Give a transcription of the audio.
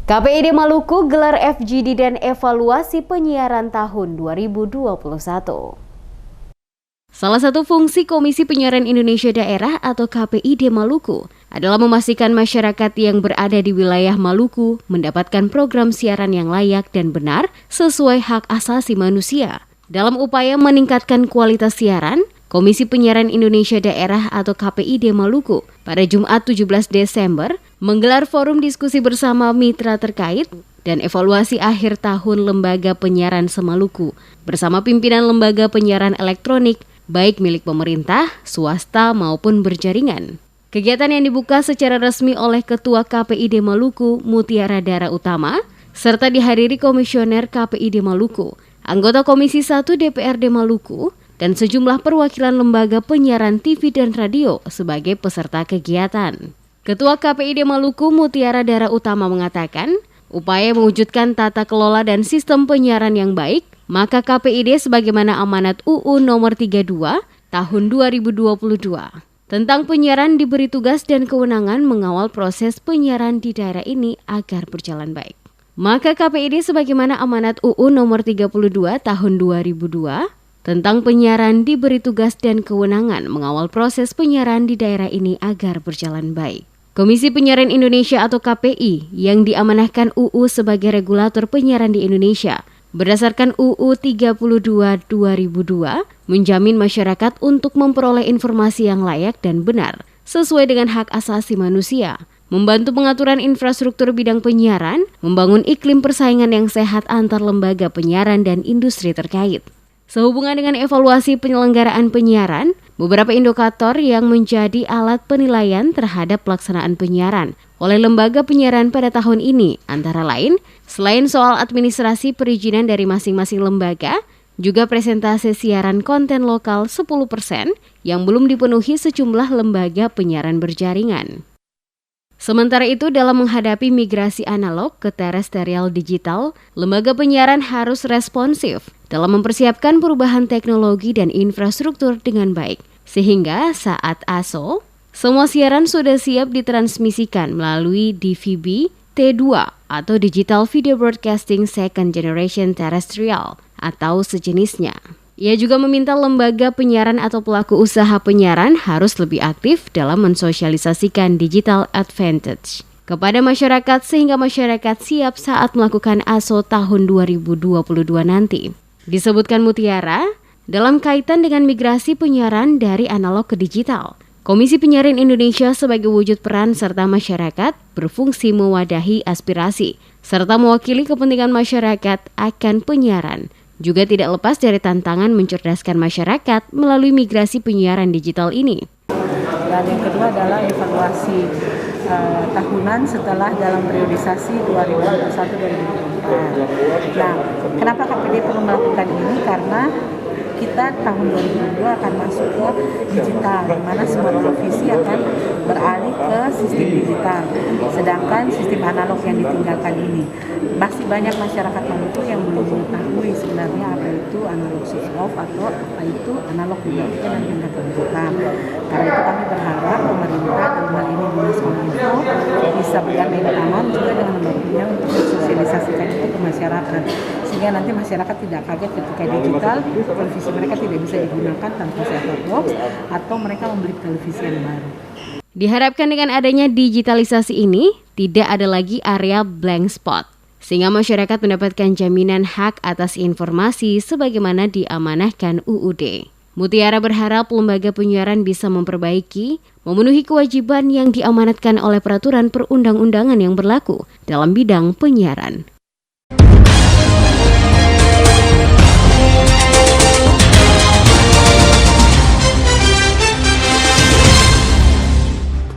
KPID Maluku gelar FGD dan evaluasi penyiaran tahun 2021. Salah satu fungsi Komisi Penyiaran Indonesia Daerah atau KPID Maluku adalah memastikan masyarakat yang berada di wilayah Maluku mendapatkan program siaran yang layak dan benar sesuai hak asasi manusia. Dalam upaya meningkatkan kualitas siaran, Komisi Penyiaran Indonesia Daerah atau KPID Maluku pada Jumat 17 Desember menggelar forum diskusi bersama mitra terkait dan evaluasi akhir tahun Lembaga Penyiaran se-Maluku bersama pimpinan lembaga penyiaran elektronik baik milik pemerintah, swasta maupun berjaringan. Kegiatan yang dibuka secara resmi oleh Ketua KPID Maluku Mutiara Dara Utama serta dihadiri Komisioner KPID Maluku, anggota Komisi 1 DPRD Maluku, dan sejumlah perwakilan lembaga penyiaran TV dan radio sebagai peserta kegiatan. Ketua KPID Maluku Mutiara Dara Utama mengatakan, upaya mewujudkan tata kelola dan sistem penyiaran yang baik, maka KPID sebagaimana amanat UU nomor 32 tahun 2022 tentang penyiaran diberi tugas dan kewenangan mengawal proses penyiaran di daerah ini agar berjalan baik. Maka KPID sebagaimana amanat UU nomor 32 tahun 2002 tentang penyiaran diberi tugas dan kewenangan mengawal proses penyiaran di daerah ini agar berjalan baik. Komisi Penyiaran Indonesia atau KPI yang diamanahkan UU sebagai regulator penyiaran di Indonesia berdasarkan UU 32/2002 menjamin masyarakat untuk memperoleh informasi yang layak dan benar sesuai dengan hak asasi manusia, membantu pengaturan infrastruktur bidang penyiaran, membangun iklim persaingan yang sehat antar lembaga penyiaran dan industri terkait. Sehubungan dengan evaluasi penyelenggaraan penyiaran, beberapa indikator yang menjadi alat penilaian terhadap pelaksanaan penyiaran oleh lembaga penyiaran pada tahun ini antara lain, selain soal administrasi perizinan dari masing-masing lembaga, juga presentase siaran konten lokal 10% yang belum dipenuhi sejumlah lembaga penyiaran berjaringan. Sementara itu, dalam menghadapi migrasi analog ke terestrial digital, lembaga penyiaran harus responsif dalam mempersiapkan perubahan teknologi dan infrastruktur dengan baik. Sehingga saat ASO, semua siaran sudah siap ditransmisikan melalui DVB T2 atau Digital Video Broadcasting Second Generation Terrestrial atau sejenisnya. Ia juga meminta lembaga penyiaran atau pelaku usaha penyiaran harus lebih aktif dalam mensosialisasikan digital advantage kepada masyarakat sehingga masyarakat siap saat melakukan ASO tahun 2022 nanti. Disebutkan Mutiara, dalam kaitan dengan migrasi penyiaran dari analog ke digital, Komisi Penyiaran Indonesia sebagai wujud peran serta masyarakat berfungsi mewadahi aspirasi serta mewakili kepentingan masyarakat akan penyiaran. Juga tidak lepas dari tantangan mencerdaskan masyarakat melalui migrasi penyiaran digital ini. Dan yang kedua adalah evaluasi tahunan setelah dalam periodisasi 2021-2024. Nah, kenapa KPID perlu melakukan ini? Karena kita tahun 2022 akan masuk ke digital, di mana semua televisi akan beralih ke sistem digital. Sedangkan sistem analog yang ditinggalkan ini, masih banyak masyarakat Maluku yang belum mengetahui sebenarnya apa itu analog switch off atau apa itu analog digital dan tingkat digital. Karena itu kami berharap pemerintah dalam hal ini Dinas Kominfo bisa bergandeng tangan juga dengan lembaga untuk mensosialisasikan itu ke masyarakat. Sehingga nanti masyarakat tidak kaget ketika digital, televisi mereka tidak bisa digunakan tanpa set-top box atau mereka membeli televisi yang baru. Diharapkan dengan adanya digitalisasi ini, tidak ada lagi area blank spot, sehingga masyarakat mendapatkan jaminan hak atas informasi sebagaimana diamanahkan UUD. Mutiara berharap lembaga penyiaran bisa memperbaiki, memenuhi kewajiban yang diamanatkan oleh peraturan perundang-undangan yang berlaku dalam bidang penyiaran.